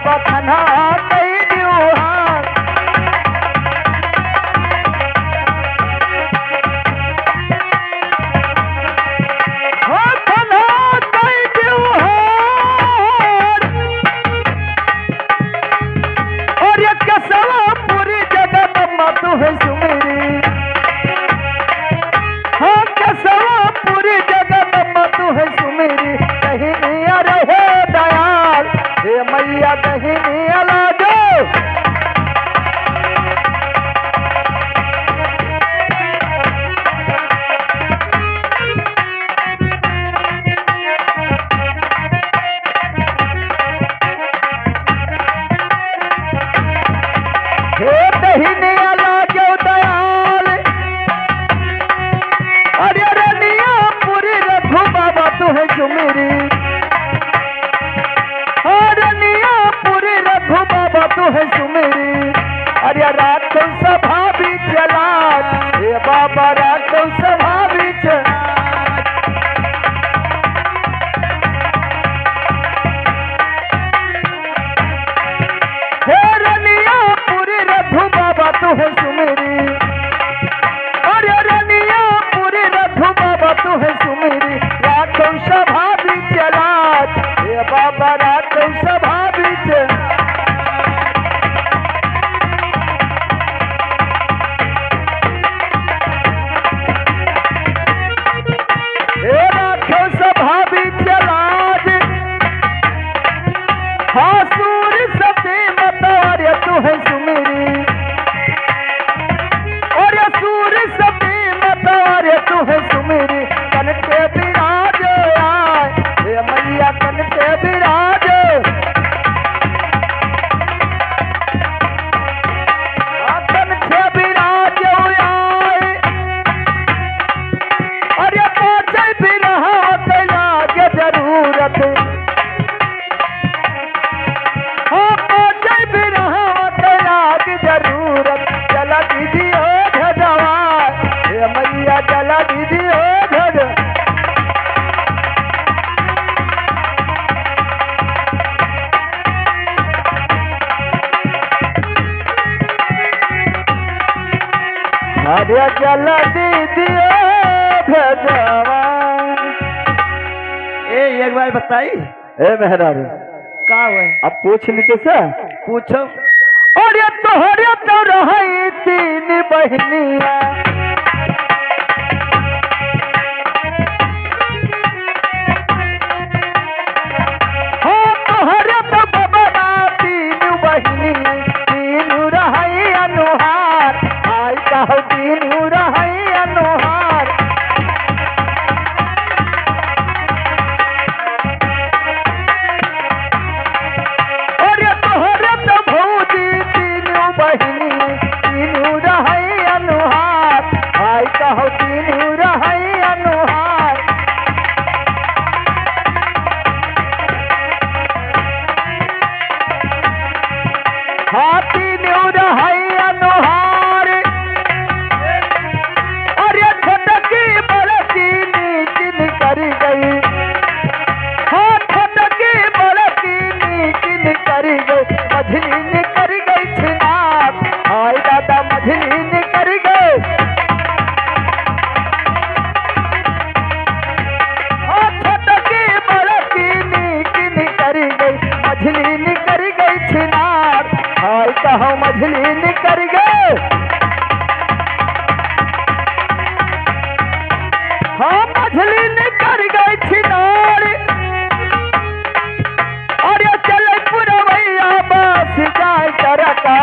बखना कई हाँ मैया दहिनी अला जो हे दहिनी अला जो दयाल अरे रनिया पूरी रघु बाबा तू है सुमेरी बाबा तू है सुमेरी अरे रात सभा भी चला हे बाबा रात सभा भी हे रनिया पूरी रघु बाबा तू है सुमेरी अरे रनिया पूरी रघु बाबा तू है सुमेरी रात सभा भी चला हे बाबा रात सभा भी हासूर सती मतवार तू है सुमेरी और सूर सती मतवार तू है सुमेरी कन के विराज आए हे मैया कन के विराज कन के विराज आए अरे पहुंचे भी रहा कैला के जरूरत जरूरत चला दीदी हो धजवा हे मैया चला दीदी हो धज अरे चला दीदी हो धजवा एक बार बताई ए मेहरारू का हुआ अब पूछ लीजिए सर पूछो और ये तोहरे तो रही तीन बहनिया हाँ तोहरे तो बबना तीन बहनी तीन रही अनुहार आई कहो तीन रही अनुहार और ये तोहरे तो भौजी बहिनी तीनू रही अनुहार आई कहो तीनू रही अनुहार हाँ तीनू रही अनुहार अरे छोटकी बड़की नीचिन कर गई हाँ छोटकी बड़की नीचिन कर गई मझली निकर गई छिनार हाय दादा मझली निकर गए हाँ छोटकी बड़की नीकी निकर गई मझली निकर गई छिनार हाय कहो मझली निकर गए हाँ मझली निकर गई छिनार और ये चले पुरवैया बस जाए चरका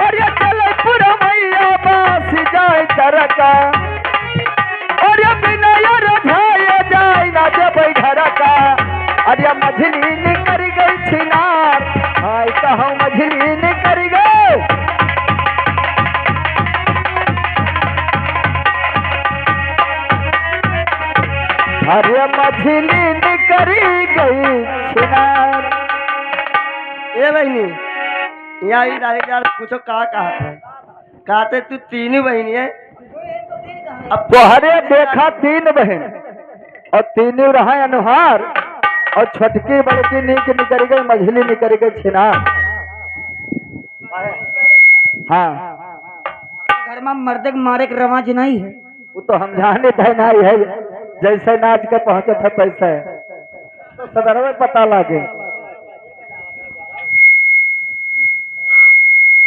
और ये चले पुरवैया बस जाए चरका और ये बिना रझाए जाए ना जब घर का और ये मझली निकर गई छिनार हाय कहो मझली निकर गए अरे मछली निकरी गई छिनार ए बहनी यहाँ ही डायरेक्ट यार पूछो कहा है कहते तू तीन बहनी है अब तोहरे देखा तीन बहन और तीनों रहा अनुहार और छोटकी बड़की नीक निकल गई, मझली निकल गई छिनार। हाँ, घर में मर्दे के मारे के रवाज नहीं है। वो तो हम जाने थे ना है, जैसे नाच के पहुंचे थे तैसे तो सदर में पता लगे।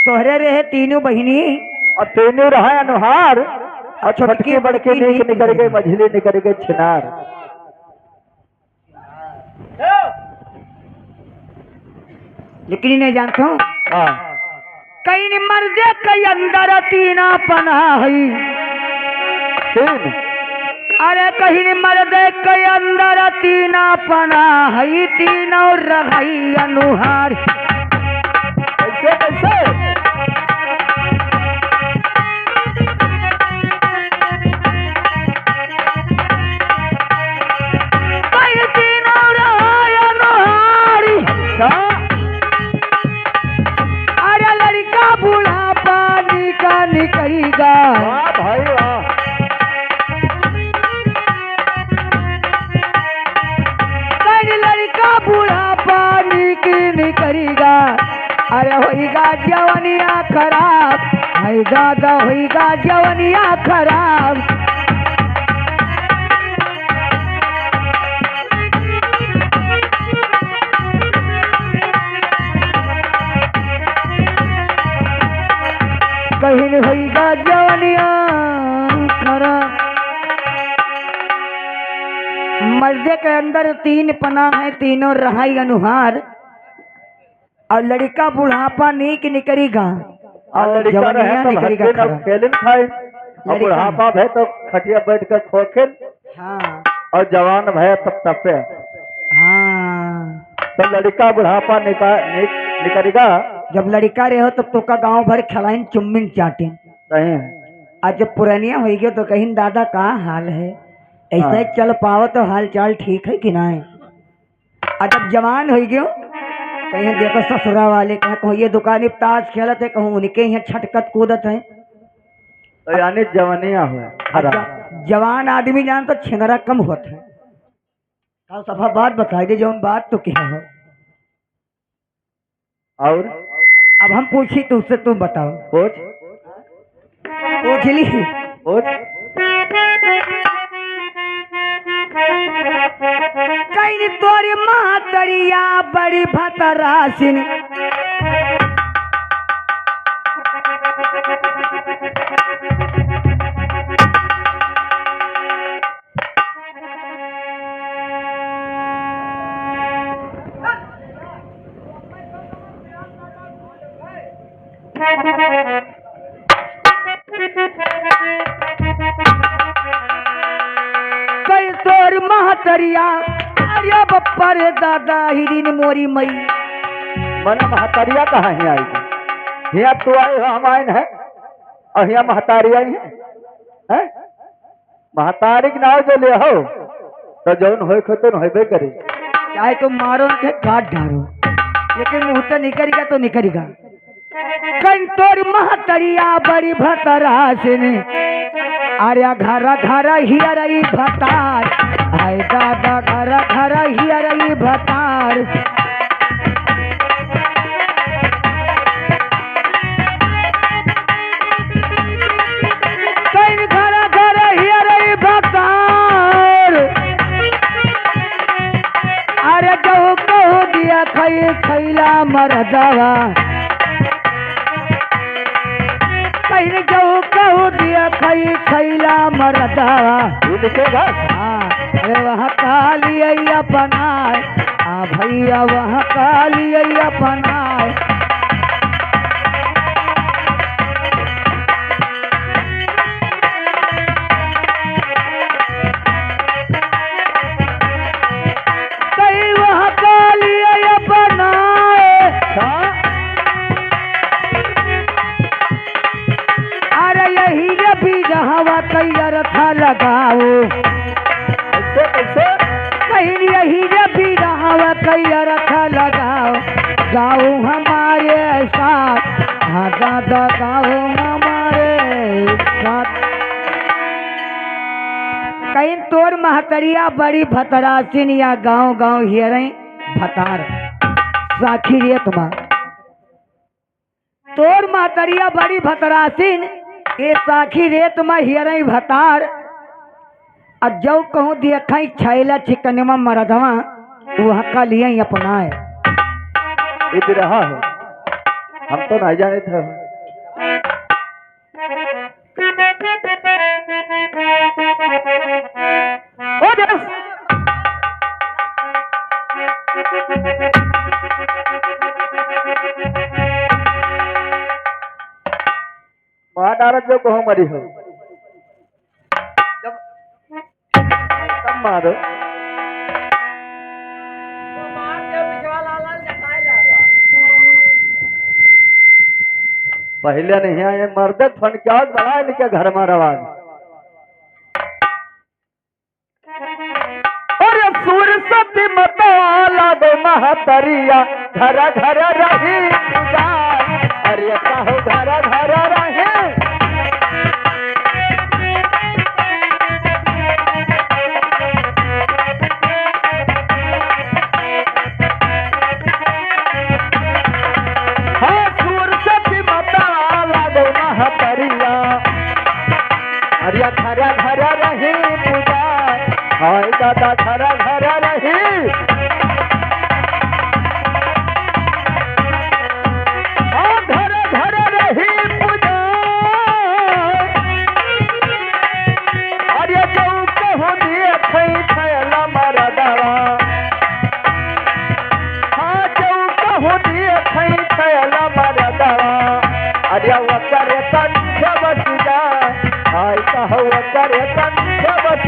तोहरे रहे तीनों बहिनी और तीनों रहा अनुहार, और छोटकी बड़की नीक निकल गई, मझली निकल गई छिनार। लेकिन नहीं जानता हूँ हाँ, कहीं मर्दे के अंदर तीना पना है। तीन अरे कहीं मर्दे के अंदर तीना पना है, तीनों रही अनुहार। कैसे कैसे? कहीं तीनों रही अनुहार। अरे लड़का बूढ़ा पानी का निकलेगा। वाह भाई वाह। कहीं लड़का बूढ़ा पानी की निकलेगा। अरे होइगा जवनिया खराब, हाय दादा होइगा जवनिया खराब। कहीं होइगा जवनिया खराब। मर्दे के अंदर तीन पना है, तीनों रहाई अनुहार। और लड़का बुढ़ापा नीक निकलेगा, और लड़का जवनिया रहे तो निकलेगा भटके खराब। खेलन खाए, और लड़का- बुढ़ापा भय तो खटिया बैठ कर खोखेल, हाँ और जवान भय तब तपे। हाँ, तो लड़का बुढ़ापा निकलेगा। जब लड़का रहे हो तब तो का गांव भर खिलाइन चुम्मिन चाटे। सही है। आज जब पुरानिया हो गयो तो कहीं दादा का हाल है, ऐसा ही चल पाओ तो हाल चाल ठीक है कि नहीं। और जब जवान हो गयो कहीं देखो ससुरा वाले कहूँ ये दुकानी ताश खेलत है, कहूँ उनके यहाँ छटकत कूदत है। तो यानी जवानिया हुआ खराब। जवान आदमी जान तो छिनरा कम होता है। कल सफा बात बताई दे, जौन बात तो क्या हो। और अब हम पूछी तुझसे, तुम बताओ। पूछ पूछ ली। पूछ। कहीं तोरी मातरिया बड़ी भतरासिन। कई तोर महतरिया अरे बप्पा रे दादा हिरिन मोरी मई। मन महतारिया कहाँ ही आई थी? यहाँ तू आए हो, हम आए हैं, और यहाँ महतारी आई है। महतारी के नाव जो ले हो तो जौन हो तो होबे करे। चाहे तुम मारो न काट डालो, लेकिन मुंह से निकलेगा तो निकलेगा। कई तोर महतरिया बड़ी भतरासिन। अरे घरा घरा हियरई भतार, हाय दादा घरा घरा हियरई भतार। कई घरा घरा हियरई भतार। अरे कहू कहू दिया खई खैला मरदवा। कहीं कहू कहू दिया खई खैला मरदवा। तू लिखेगा। हाँ, अरे वहाँ काली अपनाए, आ भैया वहाँ काली अपनाए। कहीं वहाँ काली अपनाए। अरे यही ये बीज हवा तैयार था लगाओ। कैसे कैसे? कहीं यही ये बीज हवा तैयार था लगाओ। गाओ हमारे साथ, हाँ दादा गाओ हमारे साथ। कहीं तोर तोर महतरिया बड़ी भतरासिन या गांव गांव हियरई भतार साखी रेत मा तोर महतरिया बड़ी भतरासिन ये साखी रेत मा हियरई भतार और जो कहूँ देखई छैला चिकनमा मरदवा वहाँ का लिए अपनाए ये रहा है, हम तो नहीं जाने थे। ओ देश महानारद जो कहो मरी हो जब तब मारो पहले नहीं आए मर्द फन क्या बड़ा इनके घर में रवाज और सूर सती मतवाला दो महतरिया घर घर रही पूजा अरे कहो घर घर रहे हाँ सूर सती मतवाला दो महतरिया अरे घर घर रही पूजा हाय दादा घर घर रही घर घर रही पूजा अरे जो कहो दिए थैला मरदवा हाँ जो कहो दिए थैला मरदवा अरे वकर कंठ बस जा हाय कहो वकर कंठ बस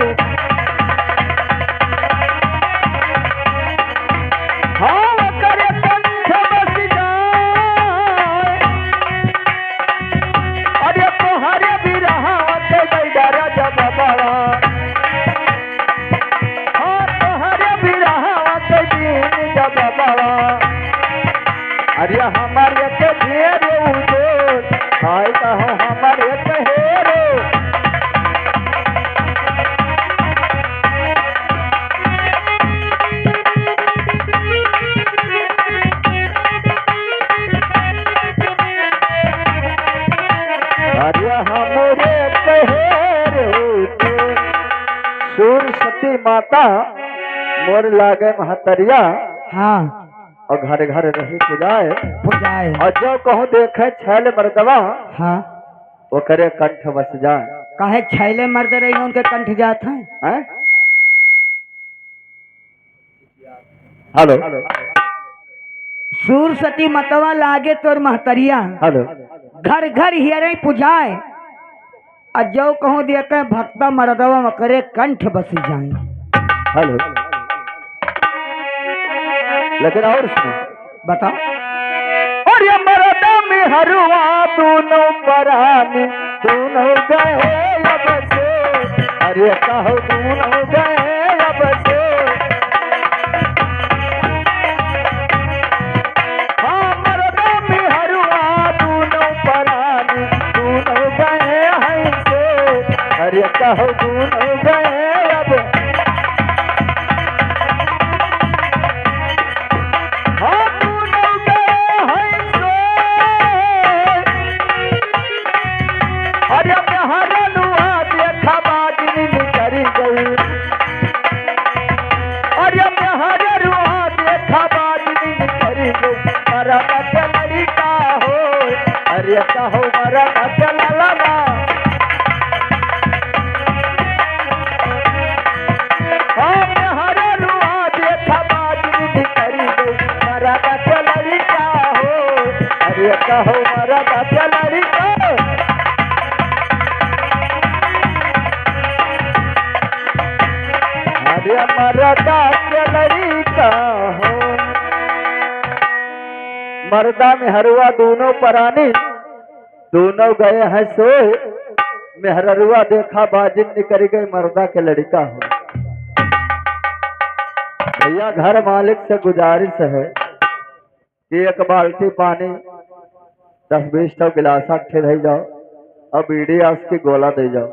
हाँ करे कंठ बस जाए अरे तोहरे बिरहावत गैडरा जब बाबा हाँ तोहरे बिरहावत दिन जब बाबा अरे हमारे के ढेर उजोर हाय कहो हमारे के हेरो सूर सती माता मोर लागे महतरिया हाँ और घर घर रही पूजाए पुजाए और जो कहूँ देखे छैल मर्दवा हाँ वो करे कंठ बस जाए काहे छैले मर्द रही उनके कंठ जात हैं हैं? हेलो सूर सती मतवा लागे तोर महतरिया हेलो घर घर हियरे पुजाए और जो कहूँ देखे भक्ता मरदवा मकरे कंठ बसी जाए हेलो लेकिन और सुनो बताओ और ये मरदा में हरुआ दोनों पराने दोनों गए अब से अरे कहो दोनों गए अब से हाँ मरदा में हरुआ दोनों पराने दोनों गए हैं से अरे कहो दोनों गए अब अरे कहो मरा चला लगा हरे रुआ देखा बाजी करी गई मरा चलरी का हो अरे कहो मरा चलरी का अरे मरा चलरी का हो मर्दा में हरुआ दोनों परानी दोनों गए हैं सोए मेहरुआ देखा बाजिन निकल गई मर्दा के लड़का हो भैया घर मालिक से गुजारिश है कि एक बाल्टी पानी 10-20 गिलास ठे दे जाओ और बीड़ी उसकी गोला दे जाओ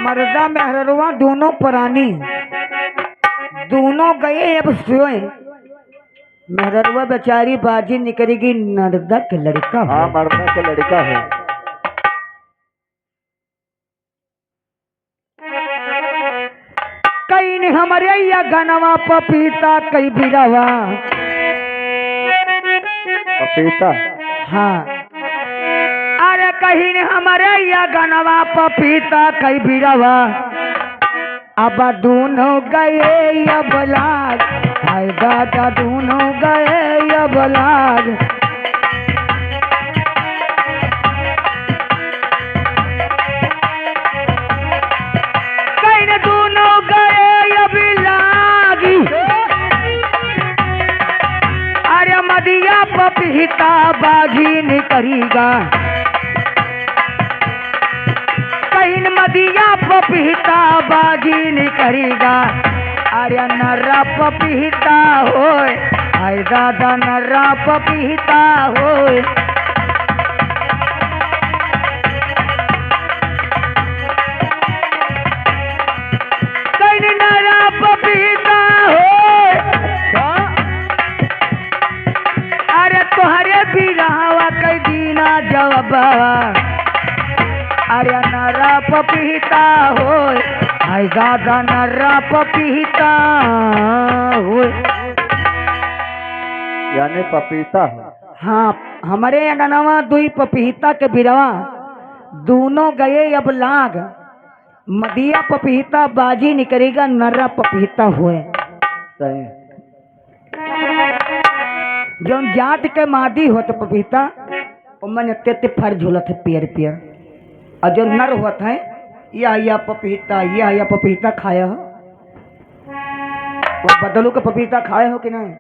मर्दा मेहरवा दोनों प्राणी दोनों गए अब सोए। मेहरवा बेचारी बाजी निकलेगी नर्दा के लड़का हाँ हो। मर्दा के लड़का है। कई ने हमारे या गनवा पपीता कई बिरवा। पपीता हाँ अरे कहीं ने हमारे या गनवा पपीता कई बिरवा। अब दोनों गए अब लाग हाय दादा दोनों गए अब लाग। कहीं ने दोनों गए अब लागी। अरे मदिया पपीता बाजी निकलेगा। कहीं मदिया पपीता बाजी निकलेगा। अरे नर्रा पपीता होए हाय दादा नर्रा पपीता होए। कहीं नर्रा पपीता होए। अरे तुहरे बिरहवा कई दीना जवाबा। अरे नर्रा पपीता होए हाय दादा नर्रा पपीता होए। यानी पपीता है। हाँ हमारे यहाँ गनवा दुई पपीता के बिरवा दोनों गए अब लाग। मदिया पपीता बाजी निकलेगा नर्रा पपीता हुए। सही। जो जात के मादी हो तो पपीता उमन ते फर झूलत है पियर पियर। और जो नर होता है या पपीता खाया हो। वो बदलू का पपीता खाए हो कि नहीं?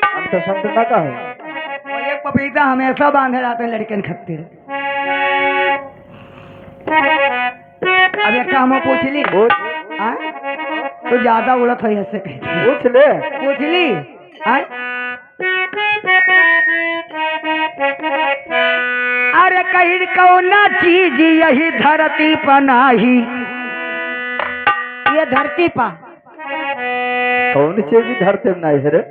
अंत शब्द ना का है। और एक पपीता हमेशा बांधे जाते हैं लड़कन खातिर। अब एक काम पूछ ली आ? तो ज्यादा उड़त है ऐसे कहते पूछ ले। पूछ ली आ? अरे कहीं कौना चीज यही धरती पर नाही। ये धरती पर कौन चीज धरते में नहीं है रे?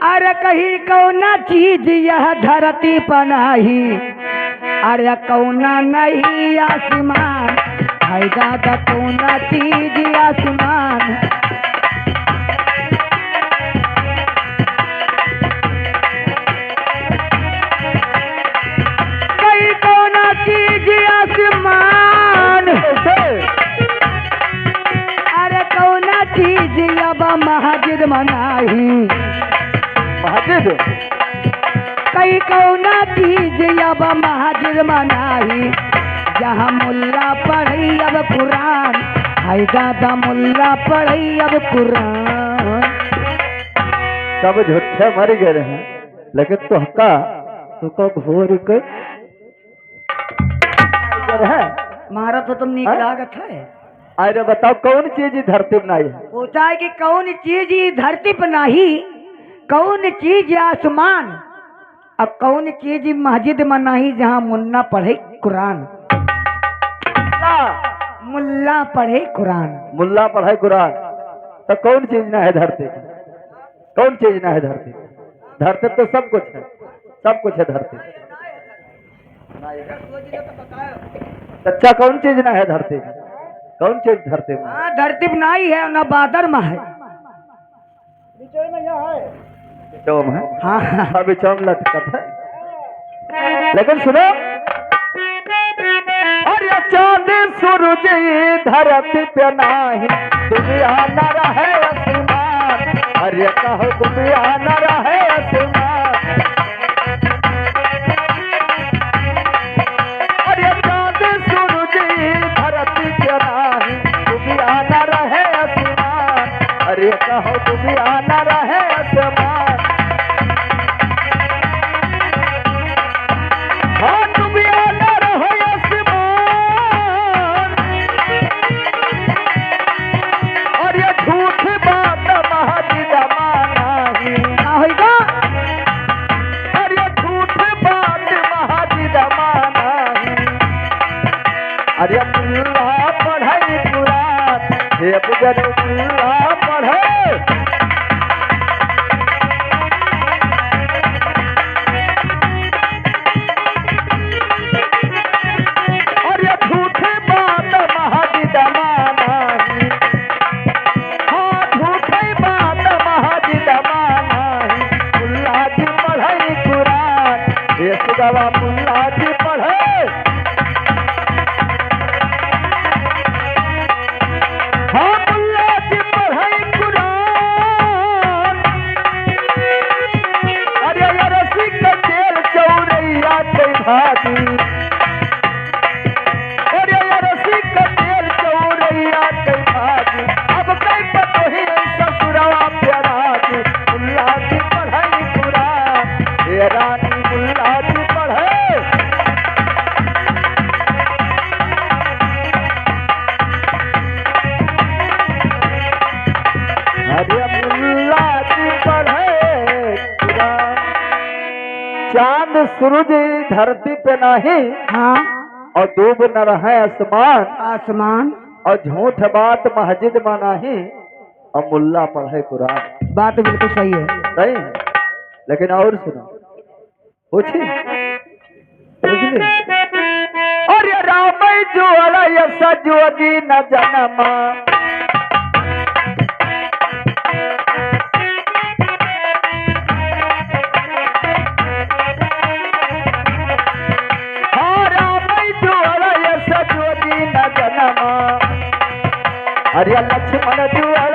अरे कहीं कौना चीज यह धरती पर नाही। अरे कौना नहीं आसमान हाय दादा कौना चीज आसमान। कहीं कौना चीज आसमान। अरे कौना चीज अब महाजिद मनाही। महाजिद कई कौना चीज अब महाजिद मनाही। जहाँ मुल्ला पढ़ी अब कुरान हाय दादा मुल्ला पढ़ी अब कुरान। सब झूठे मर गए हैं लेकिन तुहका घोर के है। मारा तो तुम नीक लागत है। अरे बताओ कौन चीज धरती में नहीं है? पूछा है कि कौन चीज धरती पर नहीं। कौन चीज आसमान। अब कौन चीज मस्जिद में नहीं जहाँ मुन्ना पढ़े कुरान। मुल्ला पढ़े कुरान। मुल्ला पढ़े कुरान। तो कौन चीज ना है धरती? कौन चीज ना है धरती? धरती तो सब कुछ है। सब कुछ है धरती। सच्चा कौन चीज ना है धरती में? कौन चीज धरती में? हाँ धरती में नहीं है ना बादर में है। चौम है। हाँ अभी चौम लटकत है। लेकिन सुनो और ये चांद सूरज धरती पे नाही। दुनिया न रहे आसमान। अरे कहो दुनिया न रहे आसमान। अरे चांद सूरज धरती पे नाही। दुनिया न रहे आसमान। अरे कहो दुनिया न रहे आसमान। हाँ दुनिया न रहे आसमान। और ये झूठ बात महाजिद माना ही। क्या होगा? और ये झूठ बात मुल्ला पढ़ई कुरान हे बुजुर्ग मुल्ला पढ़े अरे झूठे बात महाजिद मानाही हाँ झूठे बात महाजिद मानाही मुल्ला जी पढ़ई कुरान हे सुगवा मुल्ला जी पढ़े हाँ मुल्ला जी पढ़ई कुरान अरे रसी का तेल चौरैया के भागी अरे रसी का तेल चौरैया के भागी अब कई पतोही ससुरवा प्यारा जी मुल्ला जी पढ़ई कुरान हे रानी मुल्ला जी पढ़े अरे मुल्ला जी पढ़े कुरान चांद सूरज धरती पे नहीं हाँ और डूब न रहे आसमान आसमान और झूठ बात मस्जिद में नहीं और मुल्ला पढ़े कुरान बात बिल्कुल सही है। सही है लेकिन और सुनो पूछी बुझली अरे राम जो सजोगी न जनमा हाँ राम जो सजोगी न जनमा अरे लक्ष्मण जो